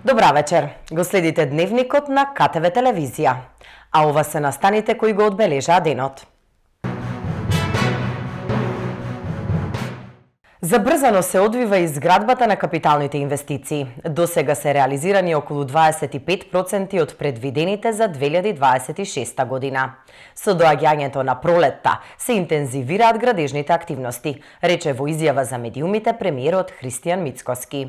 Добра вечер. Го следите дневникот на КТВ телевизија. А ова се настаните кои го одбележаа денот. Забрзано се одвива изградбата на капиталните инвестиции. До сега се реализирани околу 25% од предвидените за 2026 година. Со доаѓањето на пролетта се интензивираат градежните активности, рече во изјава за медиумите премиерот Христијан Мицкоски.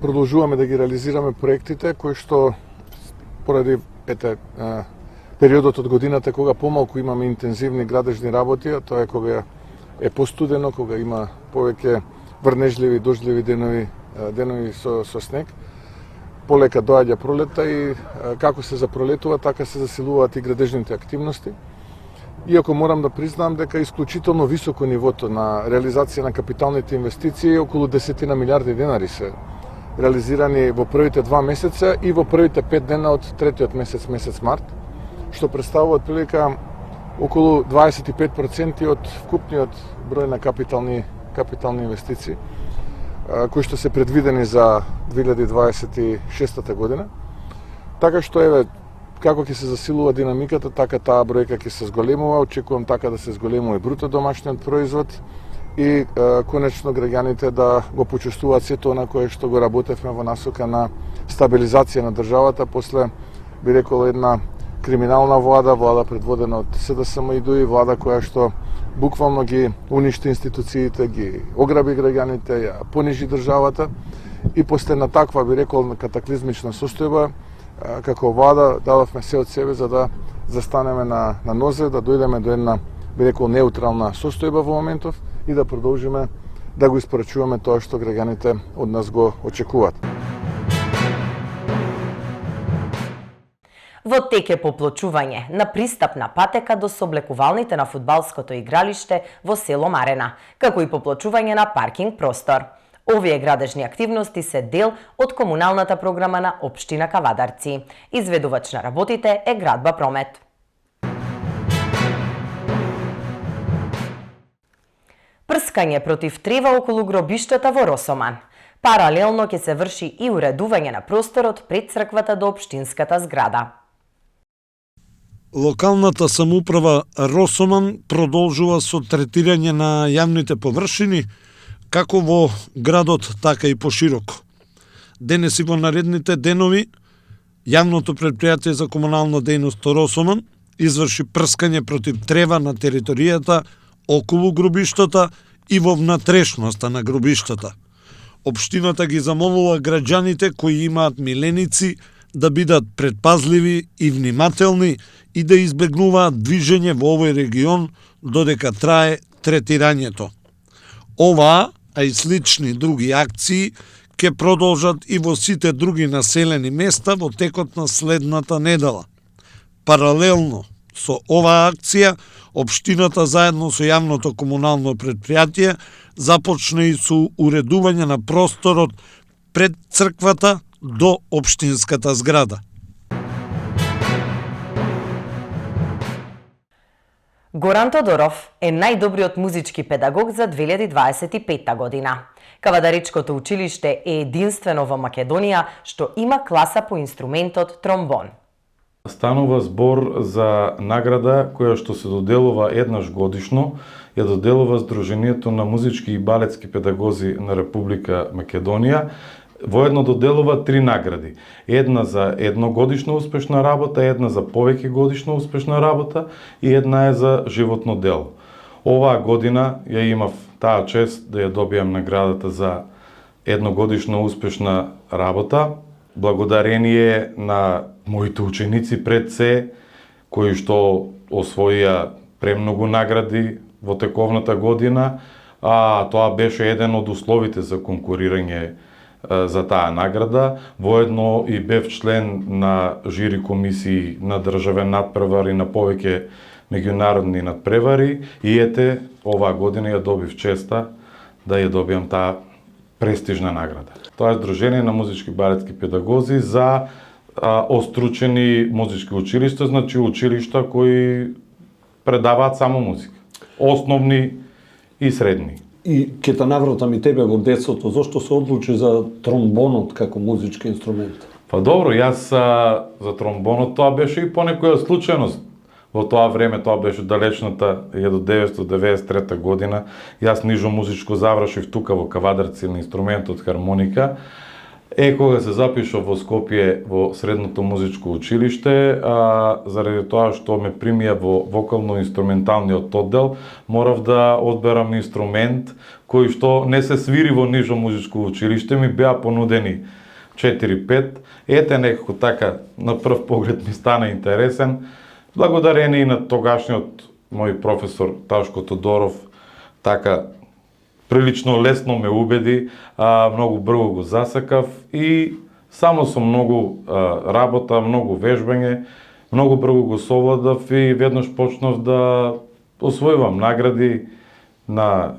Продолжуваме да ги реализираме проектите кои што поради периодот од годината кога помалку имаме интензивни градежни работи, а тоа е кога е постудено, кога има повеќе врнежливи, дождливи денови со снег. Полека доаѓа пролетта и како се запролетува, така се засилуваат и градежните активности. Иако морам да признам дека е исклучително високо нивото на реализација на капиталните инвестиции, околу 10 милиарди денари се реализирани во првите 2 месеца и во првите 5 дена од третиот месец март, што представува отприлика околу 25% од вкупниот број на капитални инвестиции, кои што се предвидени за 2026 година. Така што еве како ќе се засилува динамиката, така таа бројка ќе се зголемува, очекувам така да се зголемува и бруто домашниот производ и конечно граѓаните да го почувствуваат сето она кое што го работевме во насока на стабилизација на државата после, би рекол, една криминална влада предводена од СДСМ и ДУИ, влада која што буквално ги уништи институциите, ги ограби граѓаните, ја понижи државата и после на таква, би рекол, катаклизмична состојба, како влада дадовме се од себе за да застанеме на нозе, да дојдеме до една, би рекол, неутрална состојба во моментов и да продолжиме да го испорачуваме тоа што граѓаните од нас го очекуваат. Во тек е поплочување на пристапна патека до сооблекувалните на фудбалското игралиште во село Марена, како и поплочување на паркинг простор. Овие градежни активности се дел од комуналната програма на општина Кавадарци. Изведувач на работите е Градба Промет. Прскање против трева околу гробиштата во Росоман. Паралелно ќе се врши и уредување на просторот пред црквата до општинската зграда. Локалната самоуправа Росоман продолжува со третирање на јавните површини, како во градот, така и пошироко. Денес и во наредните денови, јавното претпријатие за комунална дејност Росоман изврши прскање против трева на територијата околу гробиштата и во внатрешноста на гробиштата. Општината ги замолува граѓаните кои имаат миленици да бидат предпазливи и внимателни и да избегнуваат движење во овој регион додека трае третирањето. Оваа, а и слични други акции, ќе продолжат и во сите други населени места во текот на следната недела. Паралелно со оваа акција, општината заедно со јавното комунално претпријатие започна и со уредување на просторот пред црквата до општинската зграда. Горан Тодоров е најдобриот музички педагог за 2025 година. Кавадаричкото училиште е единствено во Македонија што има класа по инструментот тромбон. Станува збор за награда која што се доделува еднаш годишно, ја доделува Сдруженијето на музички и балетски педагози на Република Македонија. Воедно доделува 3 награди. Една за едногодишна успешна работа, една за повеќе годишна успешна работа и една е за животно дело. Оваа година ја имав таа чест да ја добијам наградата за едногодишна успешна работа, благодарение на моите ученици пред се, кои што освоија премногу награди во тековната година, а тоа беше еден од условите за конкурирање за таа награда. Воедно и бев член на жири комисии на државен надпревар и на повеќе меѓународни надпревари и ете, оваа година ја добив честа да ја добијам таа престижна награда. Тоа е Сдружение на музички балетски педагози за остручени музички училишта, значи училишта кои предаваат само музика. Основни и средни. И ќе те навратам и тебе во детството, зошто се одлучи за тромбонот како музички инструмент? Па добро, јас за тромбонот тоа беше и по некоја случајност. Во тоа време, тоа беше далечната 1993 година. Јас нижо музичко завршив тука во Кавадарци на инструментот хармоника. Кога се запишав во Скопје во средното музичко училиште, заради тоа што ме примија во вокално-инструменталниот оддел, морав да одберам инструмент кој што не се свири во нижо музичко училиште, ми беа понудени 4-5. Ете некако така на прв поглед ми стана интересен. Благодарение и на тогашниот мој професор Ташко Тодоров, така прилично лесно ме убеди, многу брзо го засакав и само со многу работа, многу вежбање, многу брзо го совладав и веднаш почнав да освојувам награди на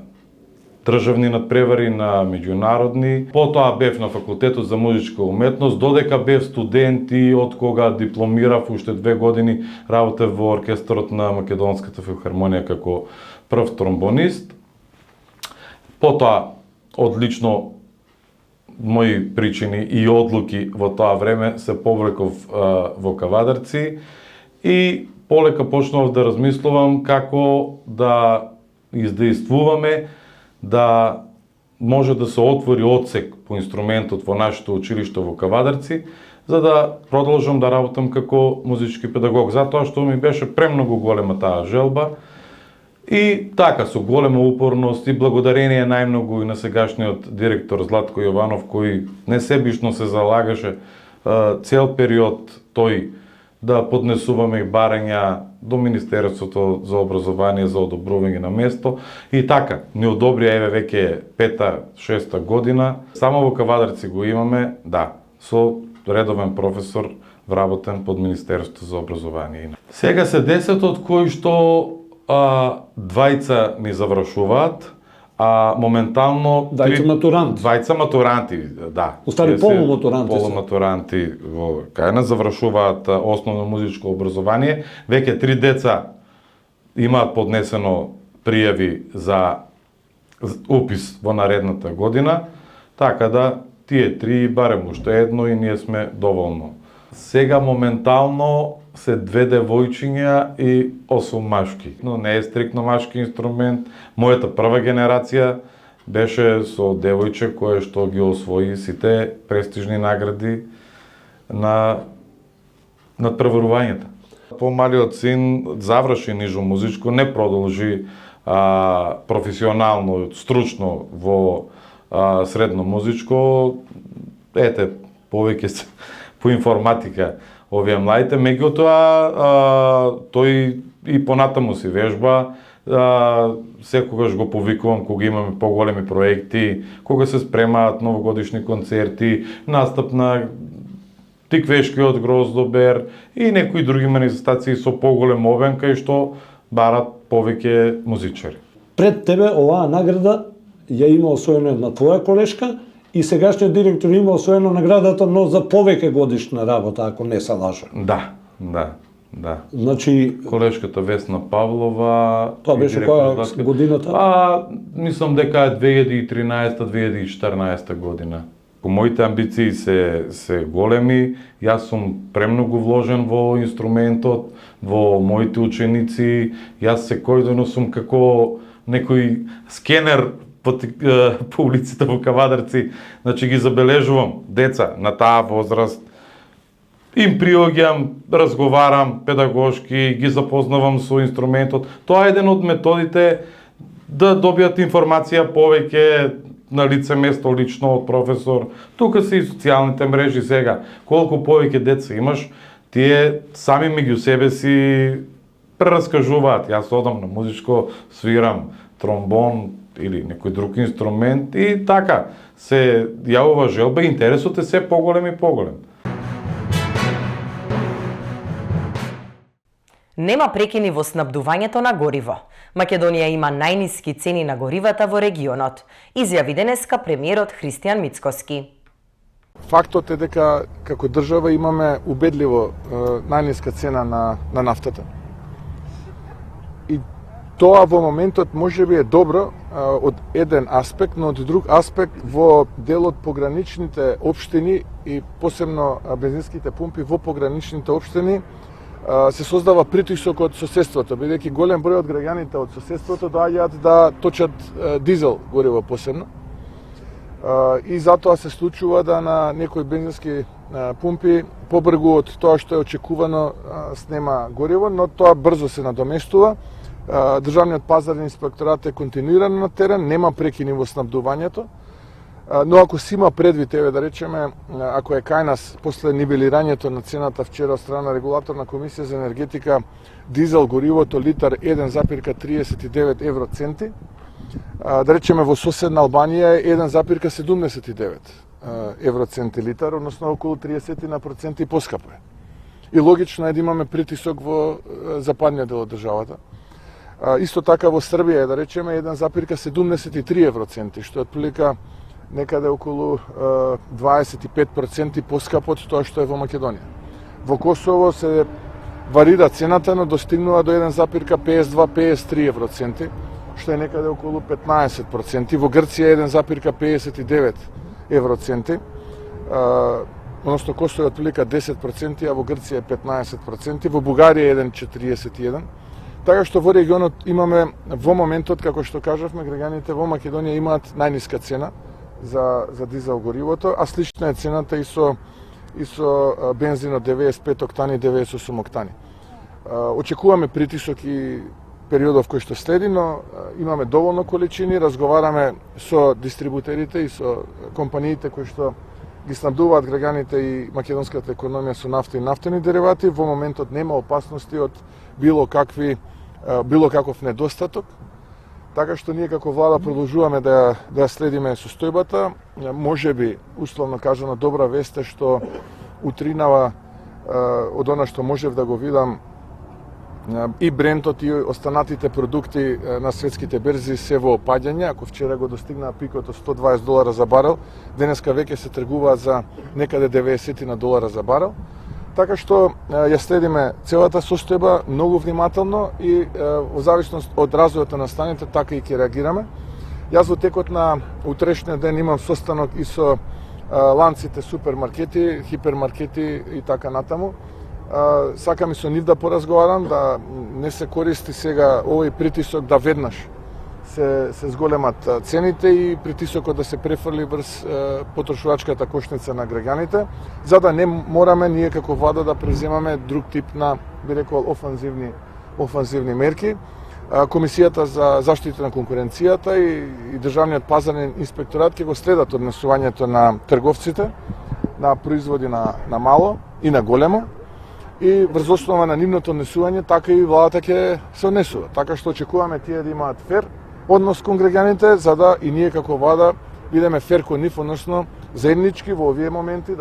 државни надпревари, на меѓународни. Потоа бев на факултетот за музичка уметност, додека бев студент и од кога дипломирав уште 2 години работев во оркестарот на Македонската филхармонија како прв тромбонист. Потоа, одлично мои причини и одлуки во тоа време се повлеков во Кавадарци и полека почнав да размислувам како да издействуваме да може да се отвори одсек по инструментот во нашето училиште во Кавадарци, за да продолжам да работам како музички педагог, затоа што ми беше премногу голема таа желба. И така, со голема упорност и благодарение најмногу и на сегашниот директор Златко Јованов, кој несебишно се залагаше цел период тој да поднесуваме барања до Министерството за образование за одобрување на место. И така, ни одобрија еве веќе 5-6 година. Само во Кавадарци го имаме, да, со редовен професор вработен под Министерството за образование. Сега се 10 од кои што двајца ни завршуваат, моментално двајца матуранти, да. Останали полуматуранти. Полуматуранти во кај завршуваат основно музичко образование. Веќе 3 деца имаат поднесено пријави за упис во наредната година, така да тие 3 барем уште едно и ние сме доволно. Сега моментално се 2 девојчиња и 8 машки. Но не е стрикно машки инструмент. Мојата прва генерација беше со девојче кое што ги освои сите престижни награди на надпреварувањата. Помалиот син заврши нижо музичко, не продолжи професионално, стручно во средно музичко. Ете, повеќе по информатика овие младите, меѓутоа тој и понатаму си вежба, секогаш го повикувам кога имаме поголеми проекти, кога се спремаат новогодишни концерти, настап на Тиквешкиот Гроздобер и некои други манифестации со поголем обем кај што барат повеќе музичари. Пред тебе оваа награда ја има освоена една твоја колешка и сегашниот директор има освоено наградата, но за повеќе годишна работа, ако не се лажам. Да. Значи, колешката Весна Павлова. Тоа беше која годината? Мислам дека е 2013-2014 година. Моите амбиции се големи, јас сум премногу вложен во инструментот, во моите ученици, јас секојдено сум како некој скенер по улиците во Кавадарци, значи ги забележувам деца на таа возраст, им приоѓам, разговарам педагошки, ги запознавам со инструментот. Тоа е еден од методите да добијат информација повеќе на лице место лично од професор. Тука се и социјалните мрежи сега. Колку повеќе деца имаш, тие сами меѓу себе си прераскажуваат. Јас одам на музичко, свирам тромбон или некој друг инструмент и така се јавува желба, интересот е се поголем и поголем. Нема прекини во снабдувањето на гориво. Македонија има најниски цени на горивата во регионот, изјави денеска премиерот Христијан Мицкоски. Фактот е дека како држава имаме убедливо најниска цена на нафтата. И Тоа во моментот можеби е добро од еден аспект, но од друг аспект во дел од пограничните општини и посебно бензинските пумпи во пограничните општини се создава притисок од соседството, бидејќи голем број од граѓаните од соседството доаѓаат да точат дизел гориво посебно. И затоа се случува да на некои бензински пумпи побргу од тоа што е очекувано снема гориво, но тоа брзо се надоместува. Државниот пазарен инспекторат е континуирано на терен, нема прекини во снабдувањето, но ако си има предвид, да речеме, ако е кај нас после нивелирањето на цената вчера од страна на регулаторна комисија за енергетика, дизел горивото литар 1,39 евроценти, да речеме во соседна Албанија е 1,79 евроценти литар, односно околу 30% поскапо е. И логично е да имаме притисок во западниот дел од државата. Исто така во Србија е, да речеме, 1,73 евроценти, што е отприлика некаде околу 25% поскапо од тоа што е во Македонија. Во Косово се варира цената, но достигнува до 1,52-53 евроценти, што е некаде околу 15%. Во Грција 1,59 евроценти, односно Косово е отприлика 10%, а во Грција е 15%, во Бугарија е 1,41%. Така што во регионот имаме во моментот, како што кажавме, граѓаните во Македонија имаат најниска цена за дизел горивото, а слична е цената и со бензинот 95 октани и 98 октани. Очекуваме притисок и периодов кој што следи, но имаме доволно количини, разговараме со дистрибутерите и со компаниите кои што ги снабдуваат граѓаните и македонската економија со нафта и нафтени деривати. Во моментот нема опасности од било каков недостаток, така што ние како влада продолжуваме да ја следиме состојбата. Можеби, условно кажано, добра вест е што утринава од она што можев да го видам и брентот и останатите продукти на светските берзи се во опаѓање. Ако вчера го достигнаа пикот од $120 за барел, денеска веќе се тргуваат за некаде $90 за барел. Така што ја следиме целата состојба многу внимателно и во зависност од развојот на станите така и ќе реагираме. Јас во текот на утрешниот ден имам состанок и со ланците супермаркети, хипермаркети и така натаму. Сакам и со нив да поразговарам, да не се користи сега овој притисок да веднаш се зголемат цените и притисокот да се префрли врз потрошувачката кошница на граѓаните, за да не мораме ние како влада да преземаме друг тип на, би рекол, офанзивни мерки. Комисијата за заштита на конкуренцијата и Државниот пазарен инспекторат ќе го следат однесувањето на трговците на производи на мало и на големо, и врз основа на нивното однесување така и владата ќе се однесува. Така што очекуваме тие да имаат фер однос кон граѓаните, за да и ние како влада бидеме фер кон нив, односно заеднички во овие моменти.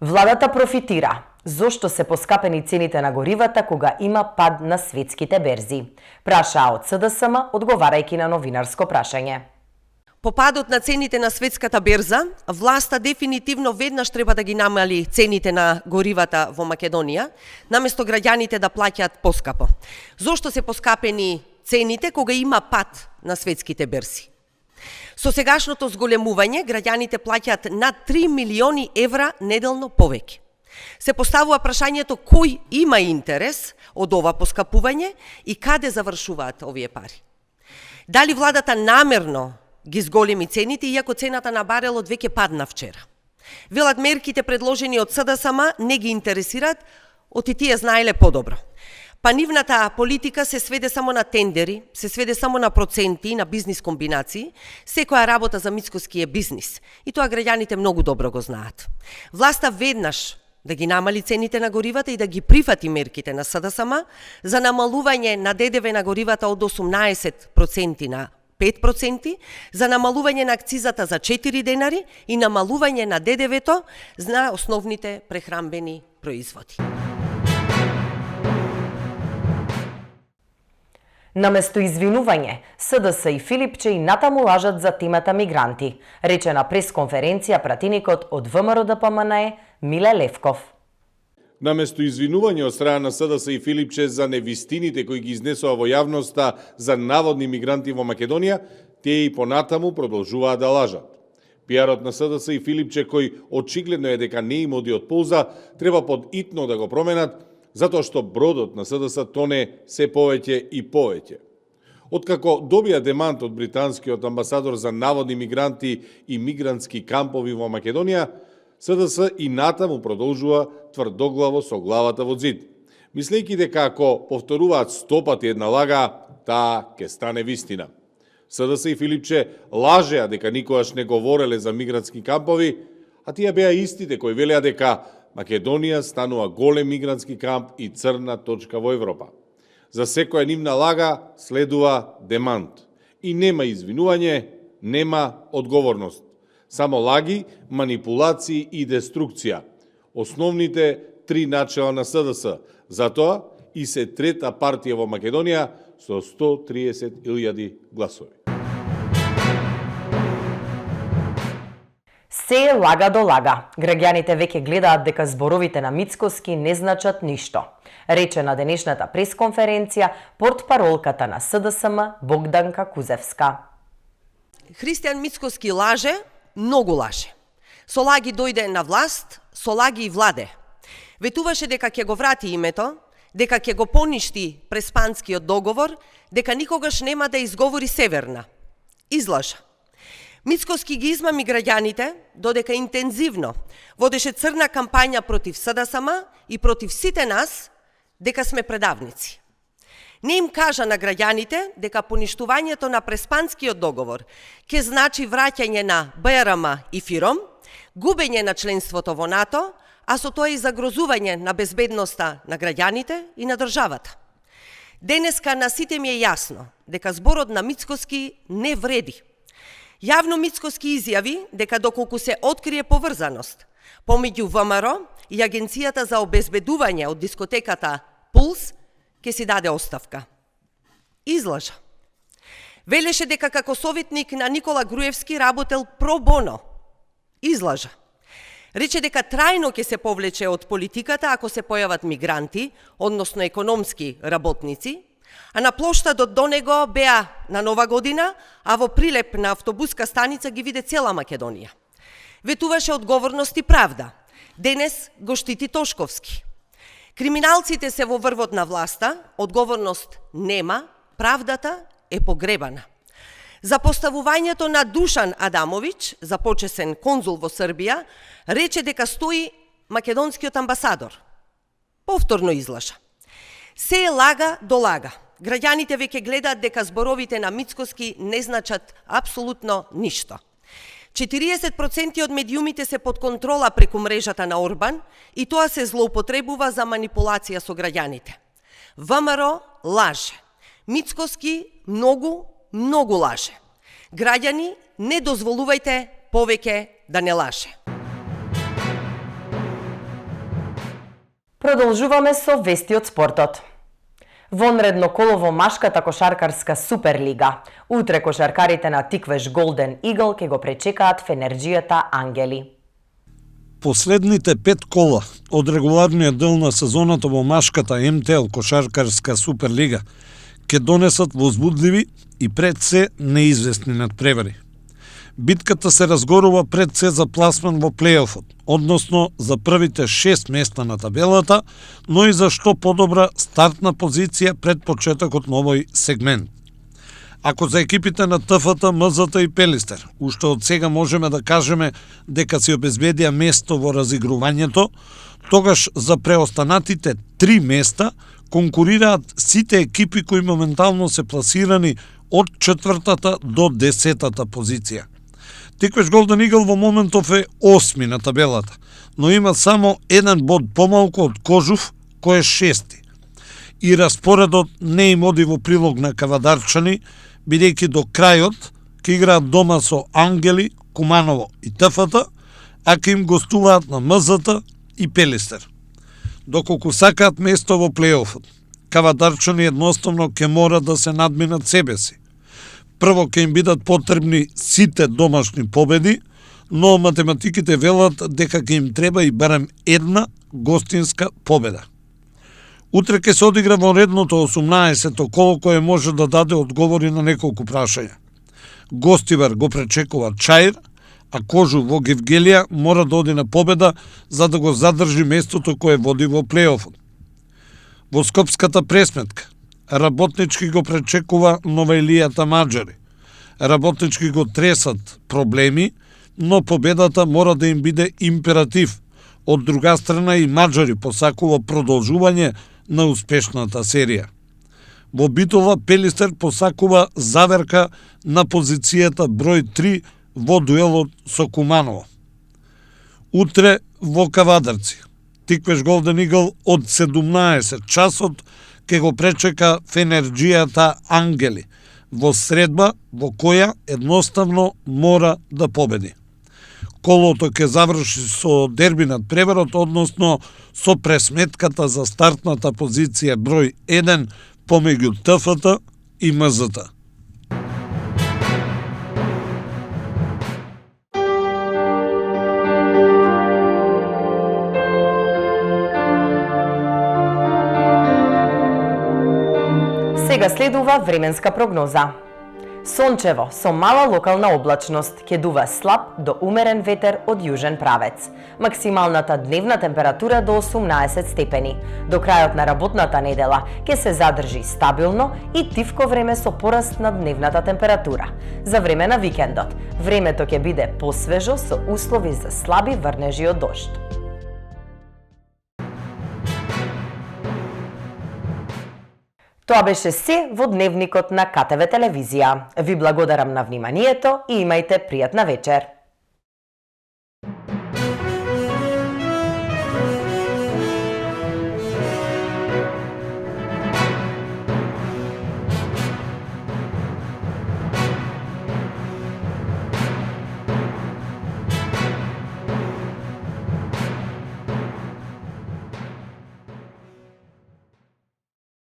Владата профитира. Зошто се поскапени цените на горивата кога има пад на светските берзи? Прашаа од СДСМ, одговарајќи на новинарско прашање. По падот на цените на светската берза, власта дефинитивно веднаш треба да ги намали цените на горивата во Македонија, наместо граѓаните да плаќаат поскапо. Зошто се поскапени цените кога има пад на светските берзи? Со сегашното зголемување, граѓаните плаќаат над 3 милиони евра неделно повеќе. Се поставува прашањето кој има интерес од ова поскапување и каде завршуваат овие пари. Дали владата намерно ги зголеми цените, иако цената на барелот веќе падна вчера? Велат мерките предложени од СДСМ не ги интересираат, оти тие знаеле подобро. Па нивната политика се сведе само на тендери, се сведе само на проценти, на бизнис комбинации. Секоја работа за мицкоски е бизнис. И тоа граѓаните многу добро го знаат. Власта веднаш да ги намали цените на горивата и да ги прифати мерките на СДСМ за намалување на ДДВ на горивата од 18% на 5%, за намалување на акцизата за 4 денари и намалување на ДДВ-то на основните прехранбени производи. Наместо извинување, СДС и Филипче и натаму лажат за темата мигранти, рече на пресконференција пратеникот од ВМРО ДПМНЕ Миле Левков. Наместо извинување од страна на СДС и Филипче за невистините кои ги изнесува во јавноста за наводни мигранти во Македонија, тие и понатаму продолжуваат да лажат. Пиарот на СДС и Филипче, кој очигледно е дека не им оди од полза, треба подитно да го променат, затоа што бродот на СДС тоне се повеќе и повеќе. Откако добија демант од британскиот амбасадор за наводни мигранти и мигрантски кампови во Македонија, СДС и натаму продолжува тврдоглаво со главата во зид, мислејќи дека ако повторуваат 100 пати една лага, таа ќе стане вистина. СДС и Филипче лажеа дека никогаш не говореле за мигрантски кампови, а тие беа истите кои велеа дека Македонија станува голем мигрантски камп и црна точка во Европа. За секоја нивна лага следува демант. И нема извинување, нема одговорност. Само лаги, манипулации и деструкција. Основните три начела на СДС. Затоа и се трета партија во Македонија со 130.000 гласови. Се е лага до лага. Граѓаните веќе гледаат дека зборовите на Мицкоски не значат ништо, рече на денешната пресконференција портпаролката на СДСМ Богданка Кузевска. Христијан Мицкоски лаже, многу лаже. Со лаги дојде на власт, со лаги и владе. Ветуваше дека ќе го врати името, дека ќе го поништи Преспанскиот договор, дека никогаш нема да изговори Северна. Излажа. Мицкоски ги измами граѓаните, додека интензивно водеше црна кампања против СДСМ и против сите нас, дека сме предавници. Не им кажа на граѓаните дека поништувањето на Преспанскиот договор ќе значи враќање на БРМ и ФИРОМ, губење на членството во НАТО, а со тоа и загрозување на безбедноста на граѓаните и на државата. Денеска на сите ми е јасно дека зборот на Мицкоски не вреди. Јавно Мицкоски изјави дека доколку се открие поврзаност помеѓу ВМРО и Агенцијата за обезбедување од дискотеката Пулс, ќе си даде оставка. Излажа. Велеше дека како советник на Никола Груевски работел про боно. Излажа. Рече дека трајно ќе се повлече од политиката ако се појават мигранти, односно економски работници, а на плоштадот до него беа на Нова година, а во прилеп на автобуска станица ги виде цела Македонија. Ветуваше одговорност и правда. Денес го штити Тошковски. Криминалците се во врвот на власта, одговорност нема, правдата е погребана. За поставувањето на Душан Адамовиќ, за почесен конзул во Србија, рече дека стои македонскиот амбасадор. Повторно излажа. Се е лага до лага. Граѓаните веќе гледаат дека зборовите на Мицкоски не значат апсолутно ништо. 40% од медиумите се под контрола преку мрежата на Орбан и тоа се злоупотребува за манипулација со граѓаните. ВМРО лаже. Мицкоски многу лаже. Граѓани, не дозволувајте повеќе да не лаже. Продолжуваме со вести од спортот. Вонредно коло во машката кошаркарска Суперлига. Утре кошаркарите на Тиквеш Голден Игл ќе го пречекаат Фенерџијата Ангели. Последните 5 кола од регуларниот дел на сезоната во машката МТЛ кошаркарска Суперлига ќе донесат возбудливи и пред се неизвестни надпревари. Битката се разгорува пред се за пласман во плейофот, односно за првите 6 места на табелата, но и за што подобра стартна позиција пред почетокот на овој сегмент. Ако за екипите на ТФТ, МЗТ и Пелистер, уште од сега можеме да кажеме дека си обезбедија место во разигрувањето, тогаш за преостанатите 3 места конкурираат сите екипи кои моментално се пласирани од 4-та до 10-та позиција. Тиквеш Голден Игл во моментов е 8 на табелата, но има само 1 бод помалку од Кожув, кој е 6. И распоредот не им оди во прилог на кавадарчани, бидејќи до крајот ќе играат дома со Ангели, Куманово и ТФТ, а ќе им гостуваат на МЗТ и Пелистер. Доколку сакаат место во плейофот, кавадарчани едноставно ќе мора да се надминат себе си. Прво ќе им бидат потребни сите домашни победи, но математиките велат дека ќе им треба и барем една гостинска победа. Утре ќе се одигра во редното 18-то коло кое може да даде одговори на неколку прашања. Гостивар го пречекува Чаир, а Кожу во Гевгелија мора да оди на победа за да го задржи местото кое води во плейофот. Во скопската пресметка, работнички го пречекува Новаилијата Маџари. Работнички го тресат проблеми, но победата мора да им биде императив. Од друга страна и Маџари посакува продолжување на успешната серија. Во Битола Пелистер посакува заверка на позицијата број 3 во дуелот со Куманово. Утре во Кавадарци, Тиквеш Голден Игл од 17 часот ке го пречека Фенерџијата Ангели во средба во која едноставно мора да победи. Колото ќе заврши со дерби над преварот, односно со пресметката за стартната позиција број 1 помеѓу ТФТ и МЗТ. Сега следува временска прогноза. Сончево, со мала локална облачност, ќе дува слаб до умерен ветер од јужен правец. Максималната дневна температура до 18 степени. До крајот на работната недела ќе се задржи стабилно и тивко време со пораст на дневната температура. За време на викендот, времето ќе биде посвежо со услови за слаби врнежи од дожд. Тоа беше се во дневникот на КТВ телевизија. Ви благодарам на вниманието и имајте пријатна вечер.